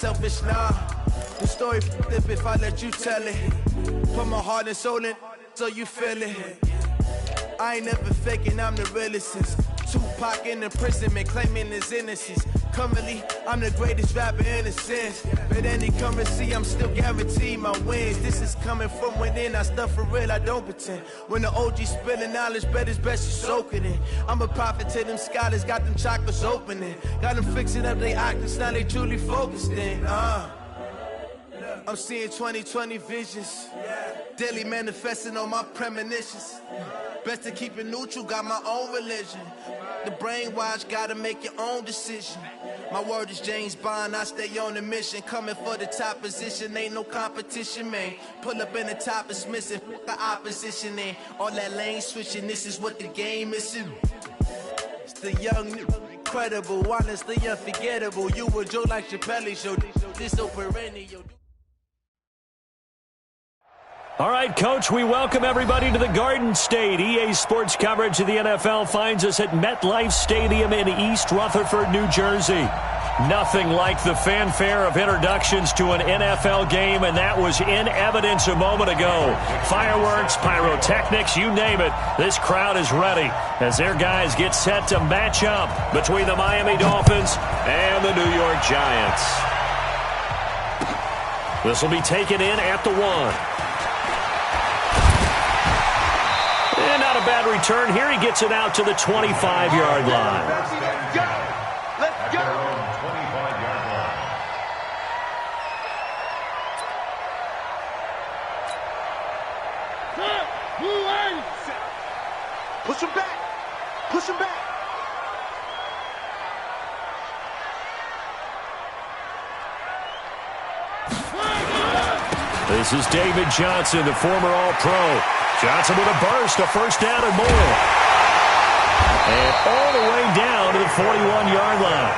Selfish now, the story flip if I let you tell it. Put my heart and soul in so you feel it. I ain't never faking, I'm the realest since Tupac in imprisonment, claiming his innocence. Currently, I'm the greatest rapper in a sense. But any currency, I'm still guaranteed my wins. This is coming from within, I stuff for real, I don't pretend. When the OG spilling knowledge, bet it's best you soak it in. I'm a prophet to them scholars, got them chakras opening. Got them fixing up they octaves, now they truly focused in. I'm seeing 2020 visions. Daily manifesting on my premonitions. Best to keep it neutral, got my own religion. The brainwash, gotta make your own decision. My word is James Bond, I stay on a mission. Coming for the top position, ain't no competition, man. Pull up in the top is missing, the opposition in. All that lane switching, this is what the game is. It's the young, incredible, honestly unforgettable. You were Joe like Chappelle show, this so perennial. All right, Coach, we welcome everybody to the Garden State. EA Sports coverage of the NFL finds us at MetLife Stadium in East Rutherford, New Jersey. Nothing like the fanfare of introductions to an NFL game, and that was in evidence a moment ago. Fireworks, pyrotechnics, you name it. This crowd is ready as their guys get set to match up between the Miami Dolphins and the New York Giants. This will be taken in at the 1. And not a bad return here. He gets it out to the 25-yard line. Let's go! Let's go! 25-yard line. Push him back! Push him back! This is David Johnson, the former All-Pro. Johnson with a burst, a first down and more. And all the way down to the 41-yard line.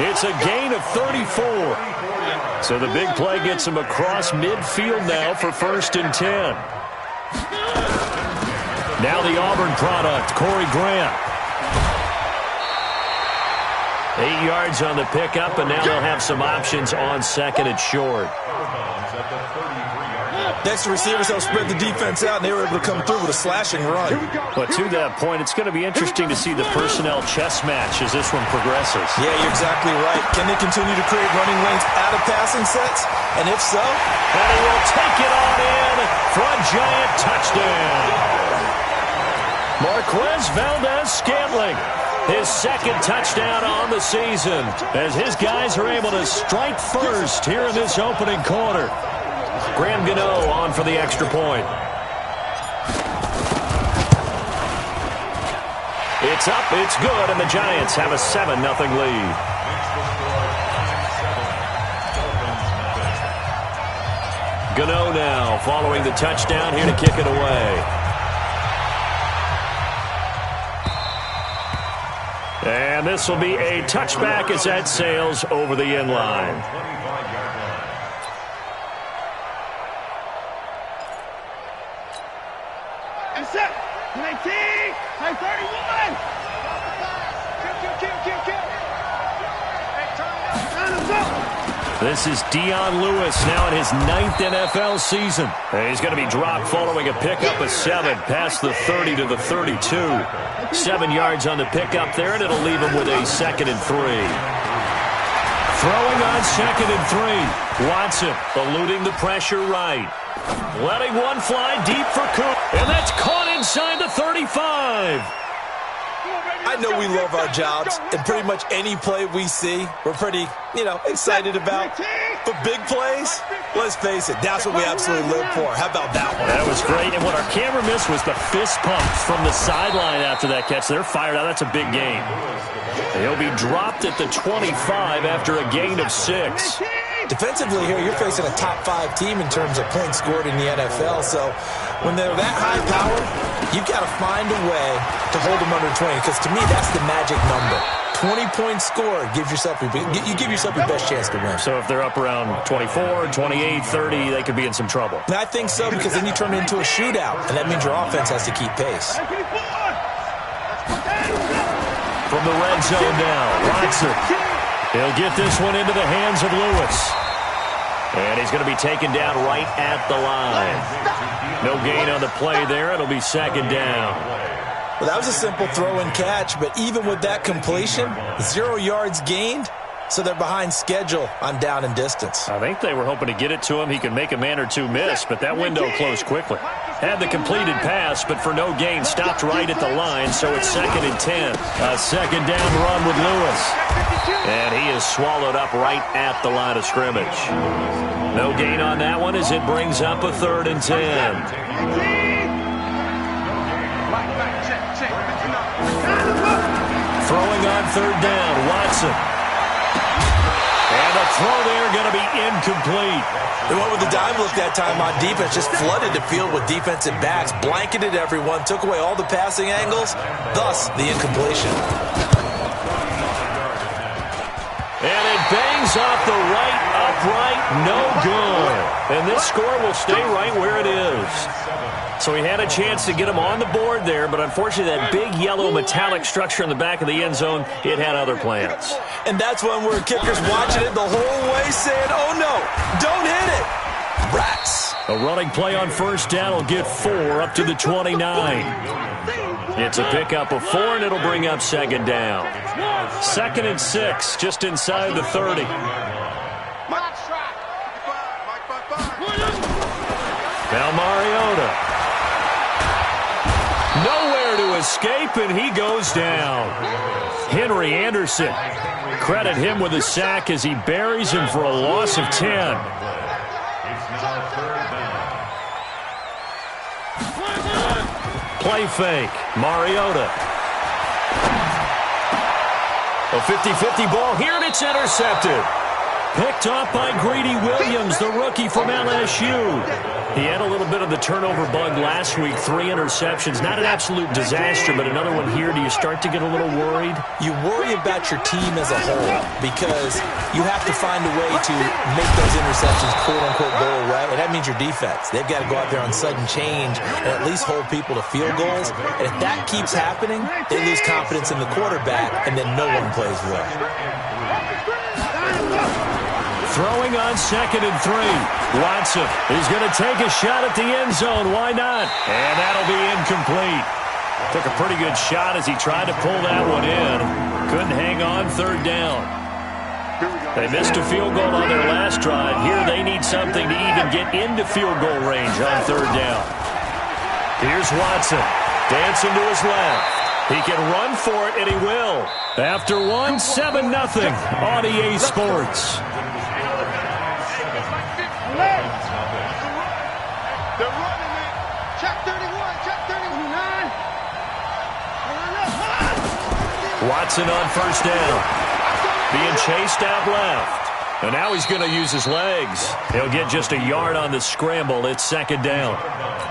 It's a gain of 34. So the big play gets him across midfield now for 1st and 10. Now the Auburn product, Corey Grant. 8 yards on the pickup, and now they'll have some options on 2nd and short. Next to receivers, they'll spread the defense out, and they were able to come through with a slashing run. But to that point, it's going to be interesting to see the personnel chess match as this one progresses. Yeah, you're exactly right. Can they continue to create running lanes out of passing sets? And if so, and he will take it on in for a Giant touchdown. Marquez Valdez-Scantling, his 2nd touchdown on the season, as his guys are able to strike first here in this opening quarter. Graham Gano on for the extra point. It's up, it's good, and the Giants have a 7-0 lead. Gano now following the touchdown here to kick it away. And this will be a touchback as that sails over the end line. Set. 19. 31. This is Dion Lewis now in his 9th NFL season. And he's going to be dropped following a pickup of 7 past the 30 to the 32. 7 yards on the pickup there, and it'll leave him with a 2nd and 3. Throwing on 2nd and 3. Watson eluding the pressure right. Letting one fly deep for Coop. And that's caught inside the 35. I know we love our jobs, and pretty much any play we see, we're pretty, excited about. But big plays, let's face it, that's what we absolutely live for. How about that one? That was great, and what our camera missed was the fist pump from the sideline after that catch. They're fired out. That's a big gain. He'll be dropped at the 25 after a gain of 6. Defensively here, you're facing a top 5 team in terms of points scored in the NFL. So when they're that high power, you've got to find a way to hold them under 20. Because to me, that's the magic number. 20 points scored, you give yourself your best chance to win. So if they're up around 24, 28, 30, they could be in some trouble. And I think so, because then you turn it into a shootout, and that means your offense has to keep pace. From the red zone now, Watson He'll get this one into the hands of Lewis. And he's going to be taken down right at the line. No gain on the play there. It'll be second down. Well, that was a simple throw and catch, but even with that completion, 0 yards gained, so they're behind schedule on down and distance. I think they were hoping to get it to him. He could make a man or two miss, but that window closed quickly. Had the completed pass, but for no gain, stopped right at the line, so it's 2nd and 10. A second down run with Lewis. And he is swallowed up right at the line of scrimmage. No gain on that one as it brings up a 3rd and 10. Throwing on 3rd down, Watson. And the throw there going to be incomplete. They went with the dime look that time on defense, just flooded the field with defensive backs, blanketed everyone, took away all the passing angles, thus the incompletion. And it bangs off the right upright, no good. And this score will stay right where it is. So he had a chance to get him on the board there, but unfortunately that big yellow metallic structure in the back of the end zone, it had other plans. And that's when we're kickers watching it the whole way saying, oh no, don't hit it. Rats. A running play on 1st down will get 4 up to the 29. It's a pickup of 4, and it'll bring up 2nd down. 2nd and 6, just inside the 30. Now Mariota. Nowhere to escape, and he goes down. Henry Anderson. Credit him with a sack as he buries him for a loss of 10. Play fake. Mariota. A 50-50 ball here, and it's intercepted. Picked off by Greedy Williams, the rookie from LSU. He had a little bit of the turnover bug last week, 3 interceptions. Not an absolute disaster, but another one here. Do you start to get a little worried? You worry about your team as a whole because you have to find a way to make those interceptions, quote-unquote, go away, and that means your defense. They've got to go out there on sudden change and at least hold people to field goals. And if that keeps happening, they lose confidence in the quarterback, and then no one plays well. Throwing on 2nd and 3. Watson is going to take a shot at the end zone. Why not? And that'll be incomplete. Took a pretty good shot as he tried to pull that one in. Couldn't hang on 3rd down. They missed a field goal on their last drive. Here they need something to even get into field goal range on 3rd down. Here's Watson. Dancing to his left. He can run for it, and he will. After 7-0 on EA Sports. They're running it. Check 31. Check 39. Watson on 1st down. Being chased out left. And now he's going to use his legs. He'll get just a yard on the scramble. It's 2nd down.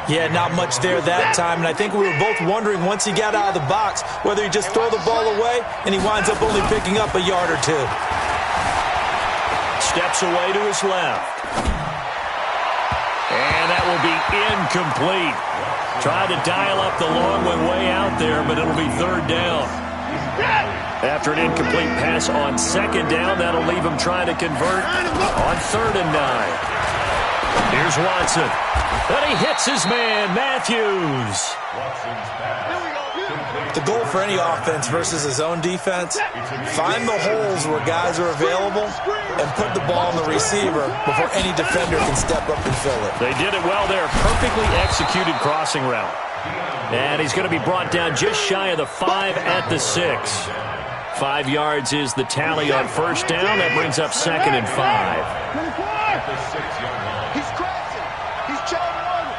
Yeah, not much there that time. And I think we were both wondering once he got out of the box whether he just throw the ball away and he winds up only picking up a yard or 2. Steps away to his left. And that will be incomplete. Tried to dial up the long one way out there, but it'll be 3rd down. After an incomplete pass on 2nd down, that'll leave him trying to convert on 3rd and 9. Here's Watson. And he hits his man, Matthews. The goal for any offense versus his own defense, find the holes where guys are available and put the ball on the receiver before any defender can step up and fill it. They did it well there. Perfectly executed crossing route. And he's going to be brought down just shy of the 5 at the 6. 5 yards is the tally on 1st down. That brings up 2nd and 5. He's crossing. He's chowing on it.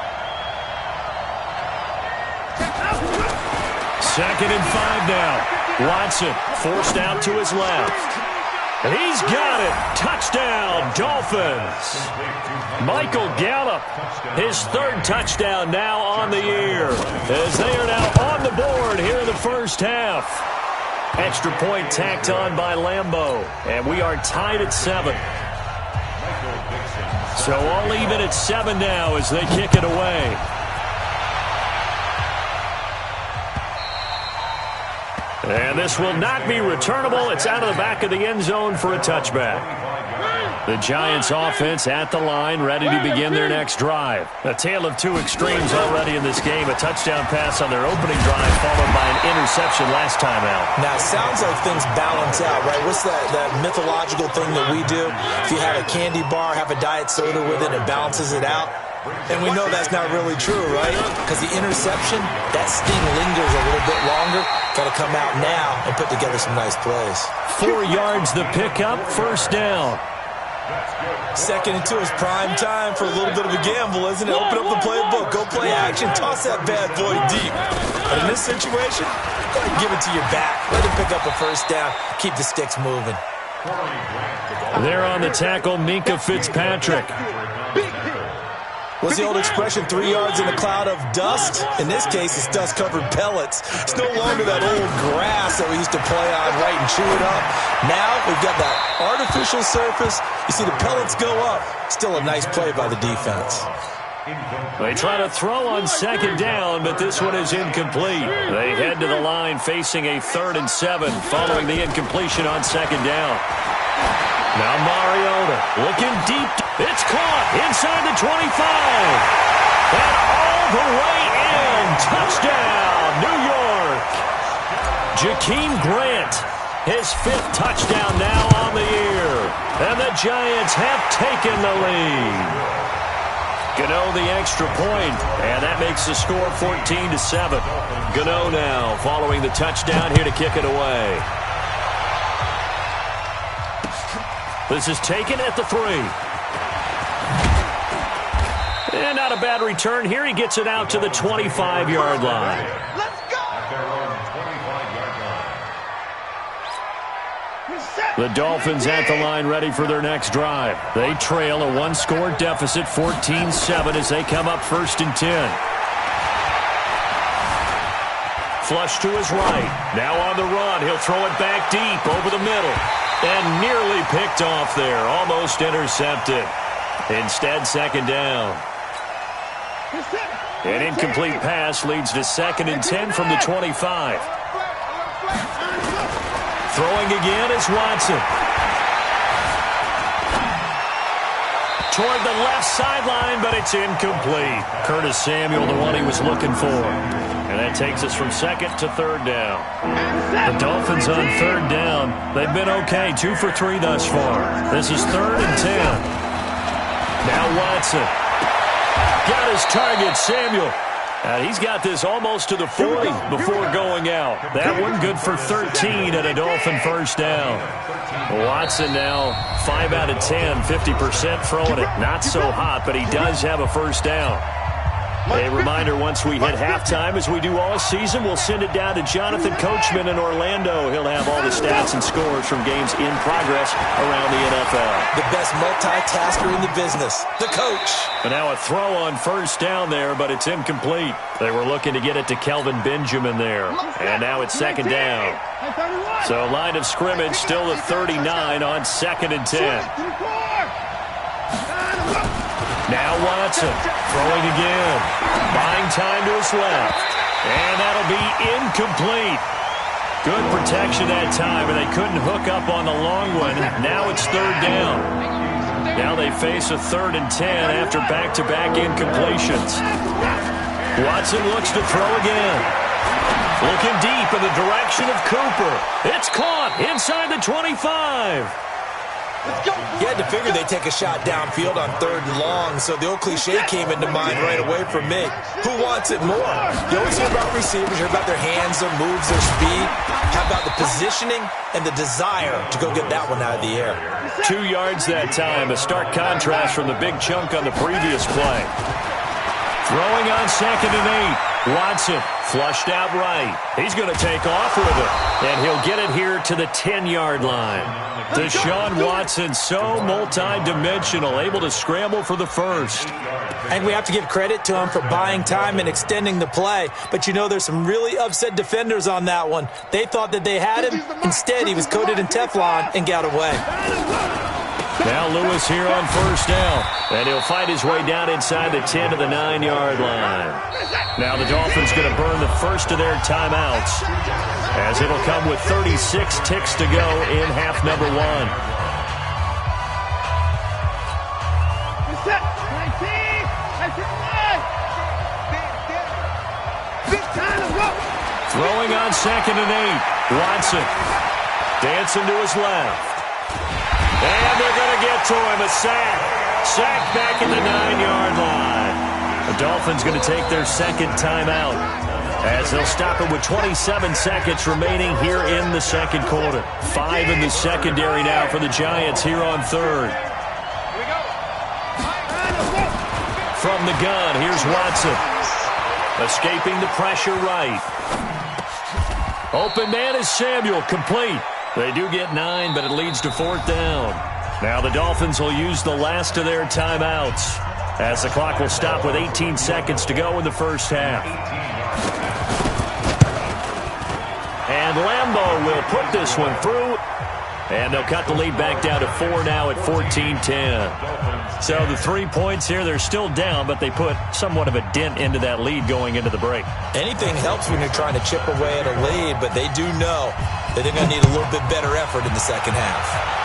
2nd and 5 now. Watson forced out to his left. And he's got it. Touchdown, Dolphins. Michael Gallup, his 3rd touchdown now on the year, as they are now on the board here in the 1st half. Extra point tacked on by Lambeau, and we are tied at 7. So all even at 7 now as they kick it away. And this will not be returnable. It's out of the back of the end zone for a touchback. The Giants offense at the line, ready to begin their next drive. A tale of two extremes already in this game. A touchdown pass on their opening drive, followed by an interception last time out. Now, it sounds like things balance out, right? What's that mythological thing that we do? If you have a candy bar, have a diet soda with it, it balances it out. And we know that's not really true, right? Because the interception, that sting lingers a little bit longer. Got to come out now and put together some nice plays. 4 yards the pickup, first down. 2nd and 2 is prime time for a little bit of a gamble, isn't it? Open up the playbook, go play action, toss that bad boy deep. But in this situation, go ahead and give it to your back. Let him pick up a first down, keep the sticks moving. There on the tackle, Minkah Fitzpatrick. What's the old expression, 3 yards in a cloud of dust? In this case, it's dust-covered pellets. It's no longer that old grass that we used to play on, right, and chew it up. Now we've got that artificial surface. You see the pellets go up. Still a nice play by the defense. They try to throw on 2nd down, but this one is incomplete. They head to the line facing a 3rd and 7 following the incompletion on 2nd down. Now Mariota looking deep. It's caught inside the 25. And all the way in. Touchdown, New York. Jakeem Grant, his 5th touchdown now on the year. And the Giants have taken the lead. Gano the extra point, and that makes the score 14-7. Gano now following the touchdown here to kick it away. This is taken at the 3. And not a bad return here. He gets it out to the 25-yard line. Let's go! The Dolphins at the line ready for their next drive. They trail a 1-score deficit, 14-7, as they come up 1st and 10. Flush to his right. Now on the run. He'll throw it back deep over the middle. And nearly picked off there. Almost intercepted. Instead, 2nd down. An incomplete pass leads to 2nd and 10 from the 25. Throwing again is Watson. Toward the left sideline, but it's incomplete. Curtis Samuel, the one he was looking for. And that takes us from 2nd to 3rd down. The Dolphins on 3rd down. They've been okay, 2 for 3 thus far. This is 3rd and 10. Now Watson. Got his target, Samuel. He's got this almost to the 40 before going out. That one good for 13 and a Dolphin first down. Watson now 5 out of 10, 50% throwing it. Not so hot, but he does have a first down. A reminder, once we hit halftime, as we do all season, we'll send it down to Jonathan Coachman in Orlando. He'll have all the stats and scores from games in progress around the NFL. The best multitasker in the business, the coach. And now a throw on first down there, but it's incomplete. They were looking to get it to Kelvin Benjamin there. And now it's 2nd down. So line of scrimmage still the 39 on 2nd and 10. Now Watson throwing again. Buying time to his left. And that'll be incomplete. Good protection that time, and they couldn't hook up on the long one. Now it's 3rd down. Now they face a 3rd and 10 after back-to-back incompletions. Watson looks to throw again. Looking deep in the direction of Cooper. It's caught inside the 25. You had to figure they'd take a shot downfield on 3rd and long, so the old cliche came into mind right away for me. Who wants it more? You always hear about receivers, hear about their hands, their moves, their speed. How about the positioning and the desire to go get that one out of the air? 2 yards that time, a stark contrast from the big chunk on the previous play. Throwing on 2nd and 8. Watson flushed out right. He's going to take off with it, and he'll get it here to the 10-yard line. Deshaun Watson, so multi-dimensional, able to scramble for the first. And we have to give credit to him for buying time and extending the play. But you know, there's some really upset defenders on that one. They thought that they had him. Instead, he was coated in Teflon and got away. Now Lewis here on first down. And he'll fight his way down inside the 10 to the 9-yard line. Now the Dolphins going to burn the first of their timeouts, as it'll come with 36 ticks to go in half number 1. Throwing on 2nd and 8. Watson dancing to his left. And they're going to get to him. A sack. Sack back at the 9-yard line. The Dolphins going to take their second timeout, as they'll stop it with 27 seconds remaining here in the second quarter. 5 in the secondary now for the Giants here on third. From the gun, here's Watson. Escaping the pressure right. Open man is Samuel, complete. They do get 9, but it leads to 4th down. Now the Dolphins will use the last of their timeouts, as the clock will stop with 18 seconds to go in the first half. And Lambeau will put this one through, and they'll cut the lead back down to 4 now at 14-10. So the 3 points here, they're still down, but they put somewhat of a dent into that lead going into the break. Anything helps when you're trying to chip away at a lead, but they do know that they're going to need a little bit better effort in the second half.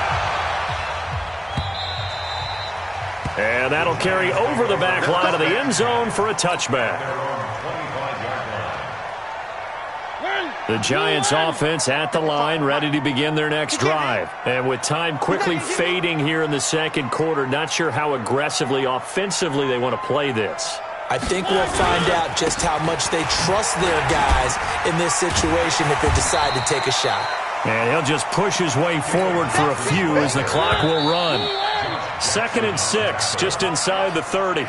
And that'll carry over the back line of the end zone for a touchback. The Giants offense at the line, ready to begin their next drive. And with time quickly fading here in the second quarter, not sure how aggressively, offensively they want to play this. I think we'll find out just how much they trust their guys in this situation if they decide to take a shot. And he'll just push his way forward for a few as the clock will run. 2nd and 6, just inside the 30.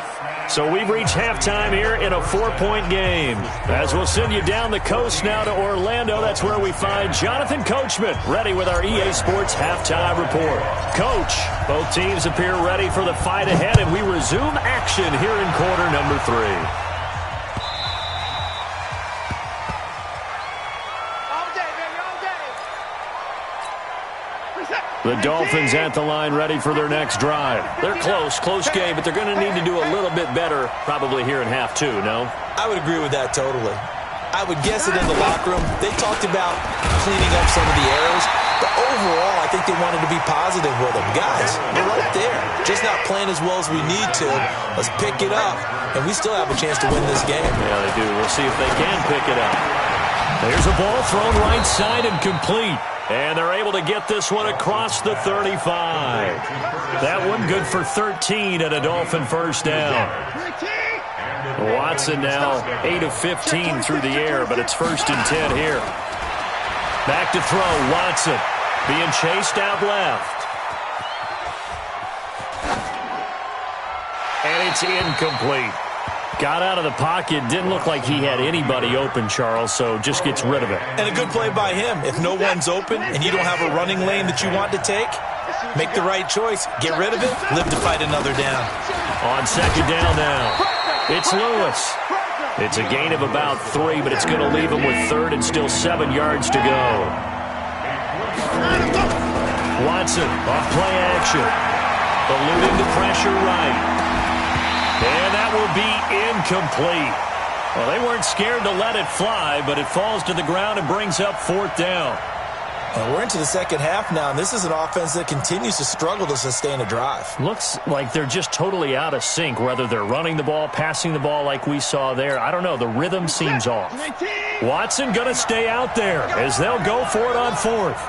So we've reached halftime here in a 4-point game. As we'll send you down the coast now to Orlando, that's where we find Jonathan Coachman, ready with our EA Sports Halftime Report. Coach, both teams appear ready for the fight ahead, and we resume action here in quarter number 3. The Dolphins at the line ready for their next drive. They're close game, but they're going to need to do a little bit better probably here in half 2, no? I would agree with that totally. I would guess it in the locker room. They talked about cleaning up some of the errors, but overall I think they wanted to be positive with them. Guys, we're right there. Just not playing as well as we need to. Let's pick it up, and we still have a chance to win this game. Yeah, they do. We'll see if they can pick it up. There's a ball thrown right side and complete. And they're able to get this one across the 35. That one good for 13 at a Dolphin first down. Watson now 8 of 15 through the air, but it's 1st and 10 here. Back to throw, Watson being chased out left. And it's incomplete. Got out of the pocket, didn't look like he had anybody open, Charles, so just gets rid of it. And a good play by him. If no one's open and you don't have a running lane that you want to take, make the right choice. Get rid of it, live to fight another down. On 2nd down now, it's Lewis. It's a gain of about 3, but it's going to leave him with 3rd and still 7 yards to go. Watson off play action. Eluding the pressure right. And that will be incomplete. Well, they weren't scared to let it fly, but it falls to the ground and brings up 4th down. We're into the second half now, and this is an offense that continues to struggle to sustain a drive. Looks like they're just totally out of sync, whether they're running the ball, passing the ball like we saw there. I don't know. The rhythm seems off. Watson going to stay out there as they'll go for it on 4th.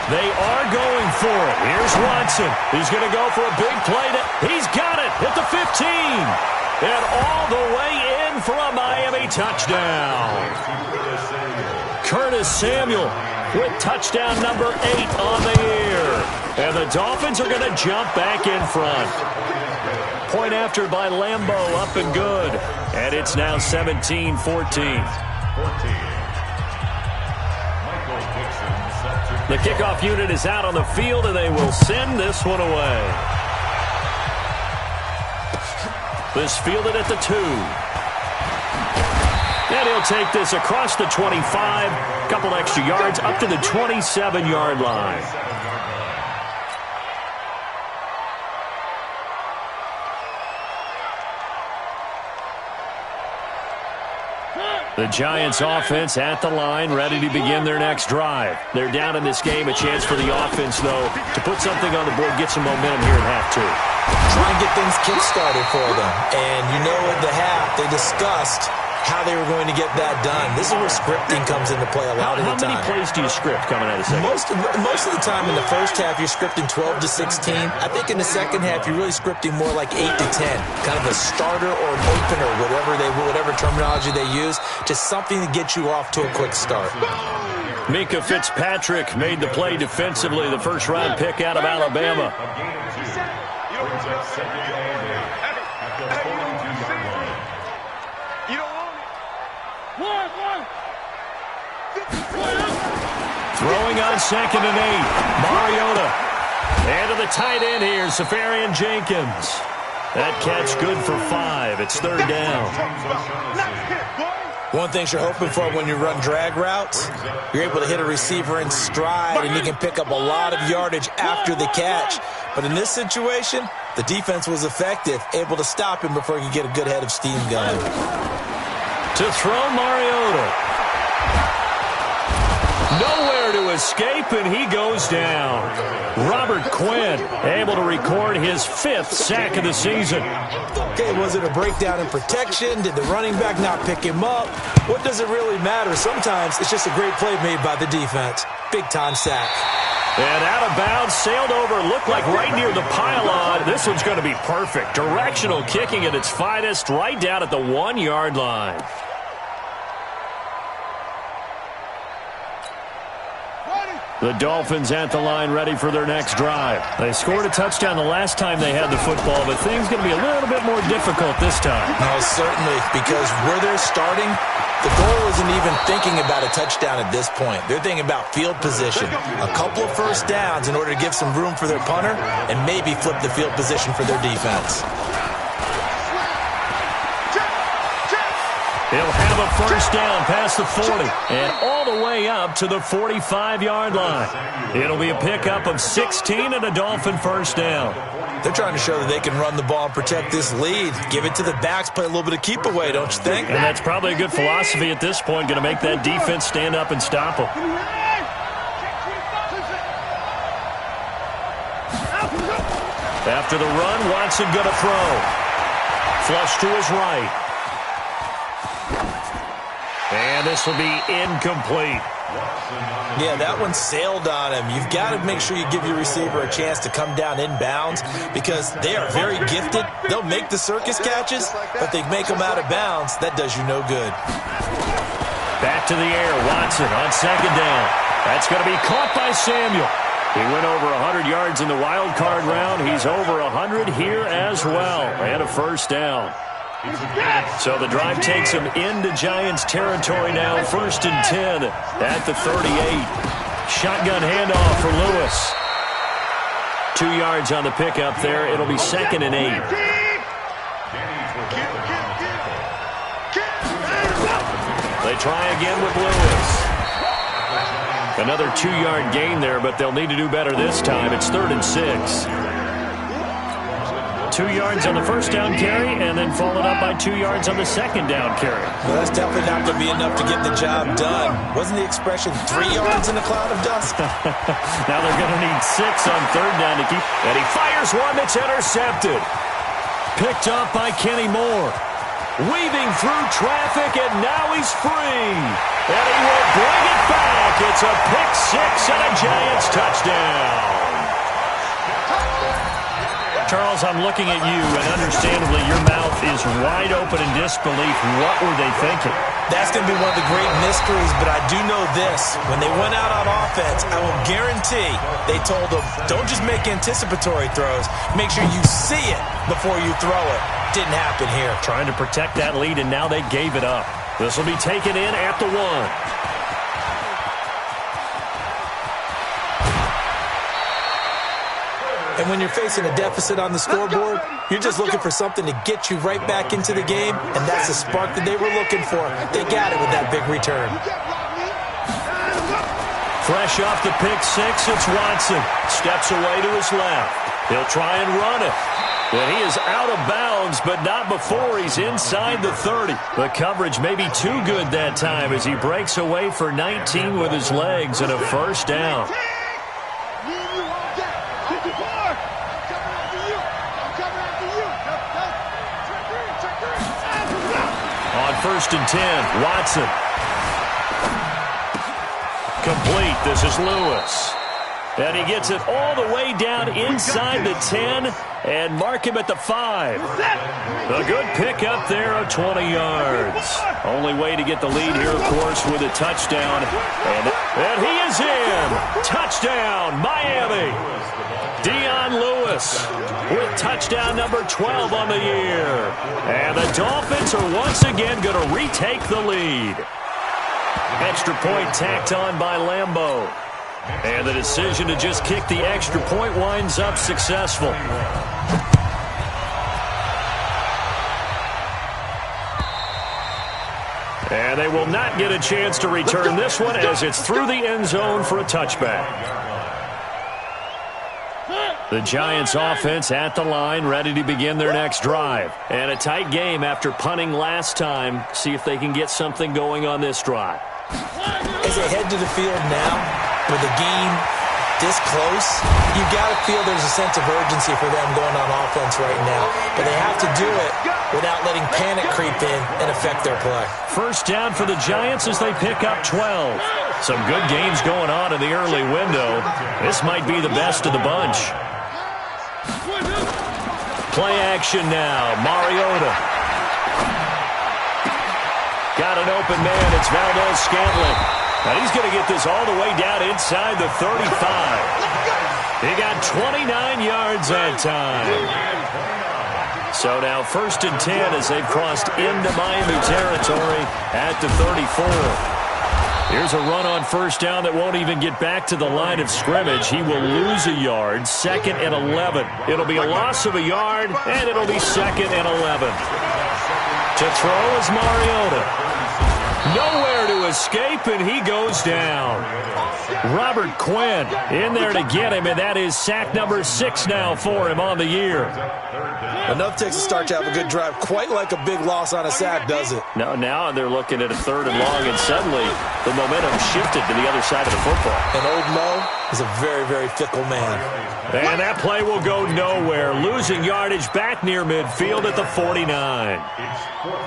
They are going for it. Here's Watson. He's going to go for a big play. He's got it at the 15. And all the way in for a Miami touchdown. Curtis Samuel with touchdown number 8 on the year. And the Dolphins are going to jump back in front. Point after by Lambeau, up and good. And it's now 17-14. The kickoff unit is out on the field, and they will send this one away. This fielded at the 2. And he'll take this across the 25, couple extra yards, up to the 27-yard line. The Giants offense at the line, ready to begin their next drive. They're down in this game. A chance for the offense, though, to put something on the board, get some momentum here at half two. Try and get things kick-started for them. And you know at the half, they discussed how they were going to get that done. This is where scripting comes into play a lot of the time. How many plays do you script coming out of second? Most of the time in the first half, you're scripting 12 to 16. I think in the second half, you're really scripting more like 8 to 10. Kind of a starter or an opener, whatever terminology they use. Just something to get you off to a quick start. Mika Fitzpatrick made the play defensively, the first-round pick out of Alabama. Throwing on 2nd and 8. Mariota. And to the tight end here, Safarian Jenkins. That catch good for 5. It's 3rd down. One thing you're hoping for when you run drag routes, you're able to hit a receiver in stride, and you can pick up a lot of yardage after the catch. But in this situation, the defense was effective, able to stop him before he could get a good head of steam going. To throw Mariota. Nowhere to escape, and he goes down. Robert Quinn able to record his 5th sack of the season. Okay, was it a breakdown in protection? Did the running back not pick him up? What does it really matter? Sometimes it's just a great play made by the defense. Big-time sack. And out of bounds, sailed over, looked like right near the pylon. This one's going to be perfect. Directional kicking at its finest, right down at the 1-yard line. The Dolphins at the line, ready for their next drive. They scored a touchdown the last time they had the football, but things going to be a little bit more difficult this time. No, certainly, because where they're starting, the goal isn't even thinking about a touchdown at this point. They're thinking about field position. A couple of first downs in order to give some room for their punter and maybe flip the field position for their defense. He'll have a first down past the 40 and all the way up to the 45-yard line. It'll be a pickup of 16 and a Dolphin first down. They're trying to show that they can run the ball and protect this lead. Give it to the backs, play a little bit of keep away, don't you think? And that's probably a good philosophy at this point, going to make that defense stand up and stop them. After the run, Watson going to throw. Flush to his right. And this will be incomplete. Yeah, that one sailed on him. You've got to make sure you give your receiver a chance to come down inbounds because they are very gifted. They'll make the circus catches, but they make them out of bounds. That does you no good. Back to the air. Watson on 2nd down. That's going to be caught by Samuel. He went over 100 yards in the wild card round. He's over 100 here as well. And a first down. So the drive takes him into Giants territory now. 1st and 10 at the 38. Shotgun handoff for Lewis. 2 yards on the pickup there. It'll be 2nd and 8. They try again with Lewis. Another 2-yard gain there, but they'll need to do better this time. It's 3rd and 6. 2 yards on the first down carry, and then followed up by 2 yards on the second down carry. Well, that's definitely not going to be enough to get the job done. Wasn't the expression 3 yards in a cloud of dust? Now they're going to need 6 on 3rd down to keep. And he fires one that's intercepted. Picked up by Kenny Moore. Weaving through traffic, and now he's free. And he will bring it back. It's a pick 6 and a Giants touchdown. Charles, I'm looking at you, and understandably, your mouth is wide open in disbelief. What were they thinking? That's going to be one of the great mysteries, but I do know this. When they went out on offense, I will guarantee they told them, don't just make anticipatory throws. Make sure you see it before you throw it. Didn't happen here. Trying to protect that lead, and now they gave it up. This will be taken in at the 1. And when you're facing a deficit on the scoreboard, you're just looking for something to get you right back into the game, and that's the spark that they were looking for. They got it with that big return. Fresh off the pick 6, it's Watson. Steps away to his left. He'll try and run it. And he is out of bounds, but not before he's inside the 30. The coverage may be too good that time as he breaks away for 19 with his legs and a first down. On 1st and 10, Watson. Complete. This is Lewis. And he gets it all the way down inside the 10 and mark him at the 5. A good pickup there of 20 yards. Only way to get the lead here, of course, with a touchdown. And he is in. Touchdown, Miami. Dion Lewis with touchdown number 12 on the year. And the Dolphins are once again going to retake the lead. Extra point tacked on by Lambeau. And the decision to just kick the extra point winds up successful. And they will not get a chance to return this one as it's through the end zone for a touchback. The Giants offense at the line, ready to begin their next drive. And a tight game after punting last time. See if they can get something going on this drive. As they head to the field now, with the game this close, you've got to feel there's a sense of urgency for them going on offense right now. But they have to do it without letting panic creep in and affect their play. First down for the Giants as they pick up 12. Some good games going on in the early window. This might be the best of the bunch. Play action now. Mariota. Got an open man. It's Valdez-Scantling. And he's going to get this all the way down inside the 35. He got 29 yards that time. So now 1st and 10 as they've crossed into Miami territory at the 34. Here's a run on first down that won't even get back to the line of scrimmage. He will lose a yard. 2nd and 11. It'll be a loss of a yard, and it'll be 2nd and 11. To throw is Mariota. Nowhere to escape, and he goes down. Robert Quinn in there to get him, and that is sack number 6 now for him on the year. Enough takes a start to have a good drive. Quite like a big loss on a sack, does it? Now they're looking at a 3rd and long, and suddenly the momentum shifted to the other side of the football. And old Mo is a very, very fickle man. And that play will go nowhere. Losing yardage back near midfield at the 49.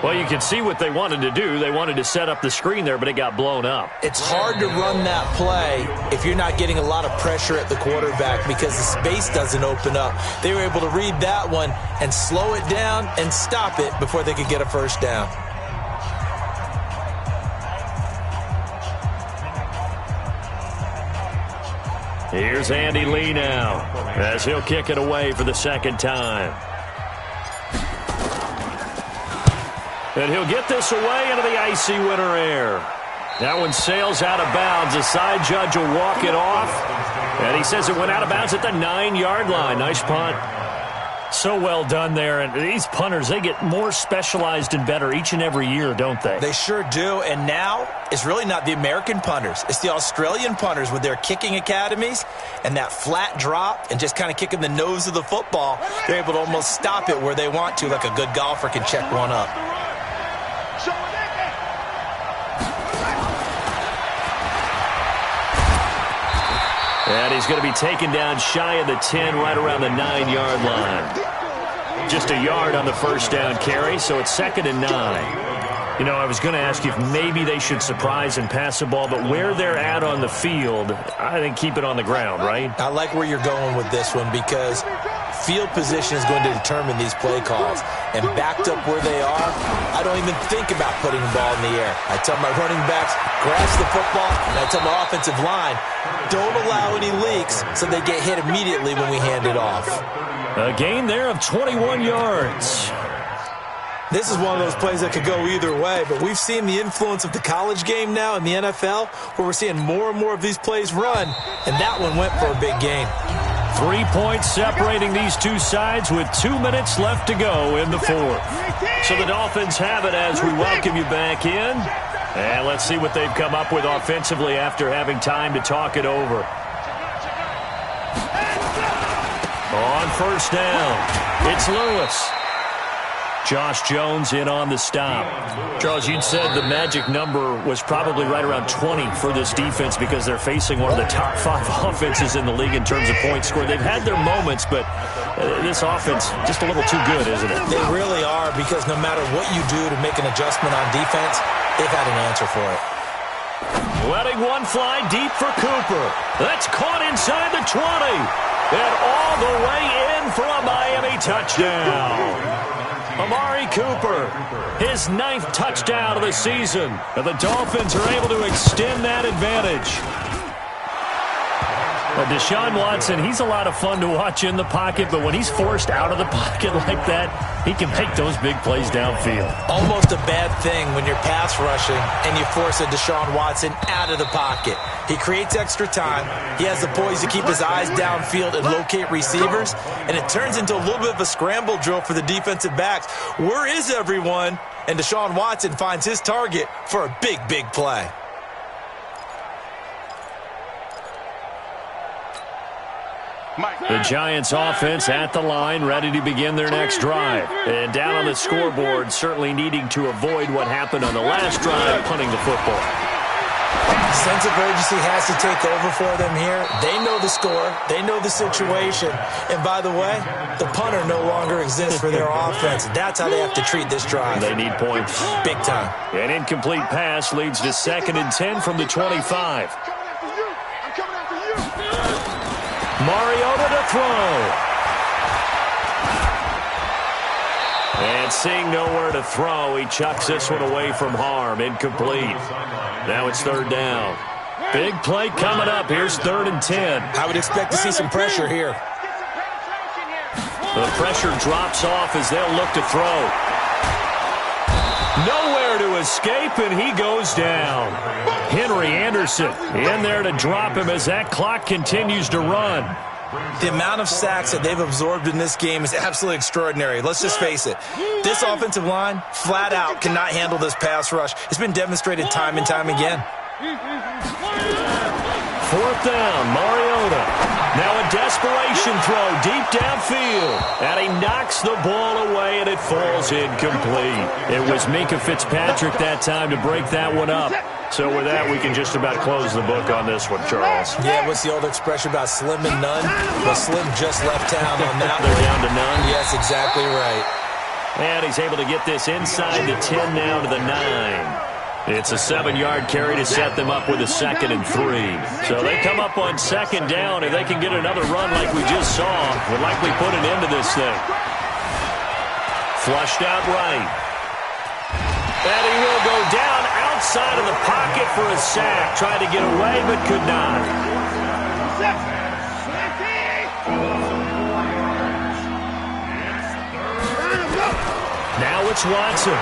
Well, you can see what they wanted to do. They wanted to set up the screen there, but it got blown up. It's hard to run that play if you're not getting a lot of pressure at the quarterback because the space doesn't open up. They were able to read that one and slow it down and stop it before they could get a first down. Here's Andy Lee now as he'll kick it away for the 2nd time. And he'll get this away into the icy winter air. That one sails out of bounds. The side judge will walk it off. And he says it went out of bounds at the 9-yard line. Nice punt. So well done there. And these punters, they get more specialized and better each and every year, don't they? They sure do. And now it's really not the American punters. It's the Australian punters with their kicking academies and that flat drop and just kind of kicking the nose of the football. They're able to almost stop it where they want to, like a good golfer can check one up. And he's going to be taken down shy of the 10, right around the 9-yard line. Just a yard on the first down carry, so it's 2nd and 9. You know, I was going to ask you if maybe they should surprise and pass the ball, but where they're at on the field, I think keep it on the ground, right? I like where you're going with this one because field position is going to determine these play calls. And backed up where they are, I don't even think about putting the ball in the air. I tell my running backs, grasp the football, and I tell my offensive line, don't allow any leaks so they get hit immediately when we hand it off. A gain there of 21 yards. This is one of those plays that could go either way, but we've seen the influence of the college game now in the NFL, where we're seeing more and more of these plays run, and that one went for a big gain. 3 points separating these two sides with 2 minutes left to go in the 4th. So the Dolphins have it as we welcome you back in. And let's see what they've come up with offensively after having time to talk it over. On first down, it's Lewis. Josh Jones in on the stop. Charles, you'd said the magic number was probably right around 20 for this defense because they're facing one of the top 5 offenses in the league in terms of points scored. They've had their moments, but this offense just a little too good, isn't it? They really are, because no matter what you do to make an adjustment on defense, they've had an answer for it. Letting one fly deep for Cooper. That's caught inside the 20. And all the way in for a Miami touchdown. Amari Cooper, his 9th touchdown of the season. And the Dolphins are able to extend that advantage. Deshaun Watson, he's a lot of fun to watch in the pocket, but when he's forced out of the pocket like that, he can make those big plays downfield. Almost a bad thing when you're pass rushing and you force a Deshaun Watson out of the pocket. He creates extra time. He has the poise to keep his eyes downfield and locate receivers, and it turns into a little bit of a scramble drill for the defensive backs. Where is everyone? And Deshaun Watson finds his target for a big, big play. The Giants offense at the line, ready to begin their next drive. And down on the scoreboard, certainly needing to avoid what happened on the last drive, punting the football. Sense of urgency has to take over for them here. They know the score. They know the situation. And by the way, the punter no longer exists for their offense. That's how they have to treat this drive. They need points. Big time. An incomplete pass leads to 2nd and 10 from the 25. Mariota to throw. And seeing nowhere to throw, he chucks this one away from harm. Incomplete. Now it's 3rd down. Big play coming up. Here's 3rd and 10. I would expect to see some pressure here. The pressure drops off as they'll look to throw. Nowhere to escape, and he goes down. Henry Anderson in there to drop him as that clock continues to run. The amount of sacks that they've absorbed in this game is absolutely extraordinary. Let's just face it. This offensive line, flat out, cannot handle this pass rush. It's been demonstrated time and time again. 4th down, Mariota. Now a desperation throw deep downfield. And he knocks the ball away, and it falls incomplete. It was Minka Fitzpatrick that time to break that one up. So with that, we can just about close the book on this one, Charles. Yeah, what's the old expression about slim and none? Well, Slim just left town on that one. They're down to none? Yes, exactly right. And he's able to get this inside the 10 now to the 9. It's a 7-yard carry to set them up with a 2nd and 3. So they come up on 2nd down, and they can get another run like we just saw. Would likely put an end to this thing. Flushed out right. And he will go down outside of the pocket for a sack. Tried to get away, but could not. Now it's Watson.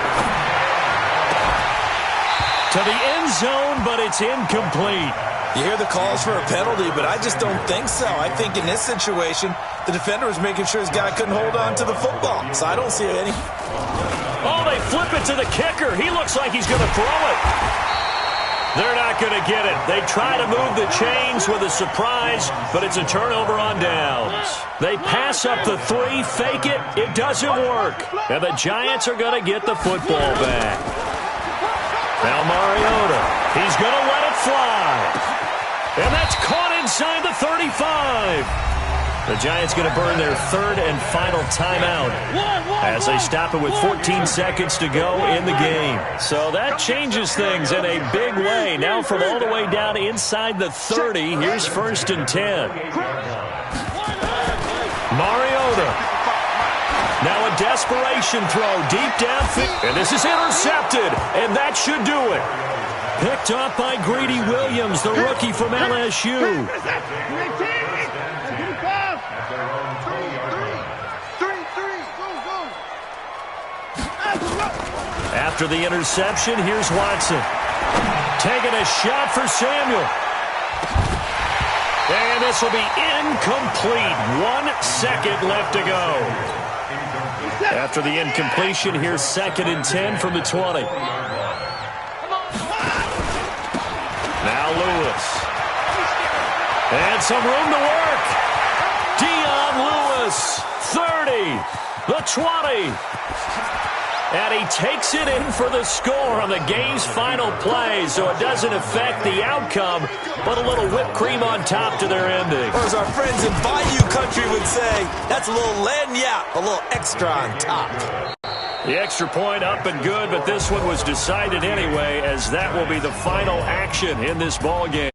To the end zone, but it's incomplete. You hear the calls for a penalty, but I just don't think so. I think in this situation, the defender was making sure his guy couldn't hold on to the football. So I don't see any. Oh, they flip it to the kicker. He looks like he's going to throw it. They're not going to get it. They try to move the chains with a surprise, but it's a turnover on downs. They pass up the 3, fake it. It doesn't work. And the Giants are going to get the football back. Now Mariota. He's going to let it fly. And that's caught inside the 35. The Giants going to burn their 3rd and final timeout as they stop it with 14 seconds to go in the game. So that changes things in a big way. Now from all the way down inside the 30, here's 1st and 10. Mariota. Now a desperation throw deep downfield. And this is intercepted, and that should do it. Picked up by Greedy Williams, the rookie from LSU. After the interception, here's Watson. Taking a shot for Samuel. And this will be incomplete. 1 second left to go. After the incompletion, here's 2nd and 10 from the 20. Now Lewis. And some room to work. Dion Lewis 20. And he takes it in for the score on the game's final play, so it doesn't affect the outcome, but a little whipped cream on top to their ending. Or as our friends in Bayou Country would say, that's a little lagniappe, a little extra on top. The extra point up and good, but this one was decided anyway, as that will be the final action in this ball game.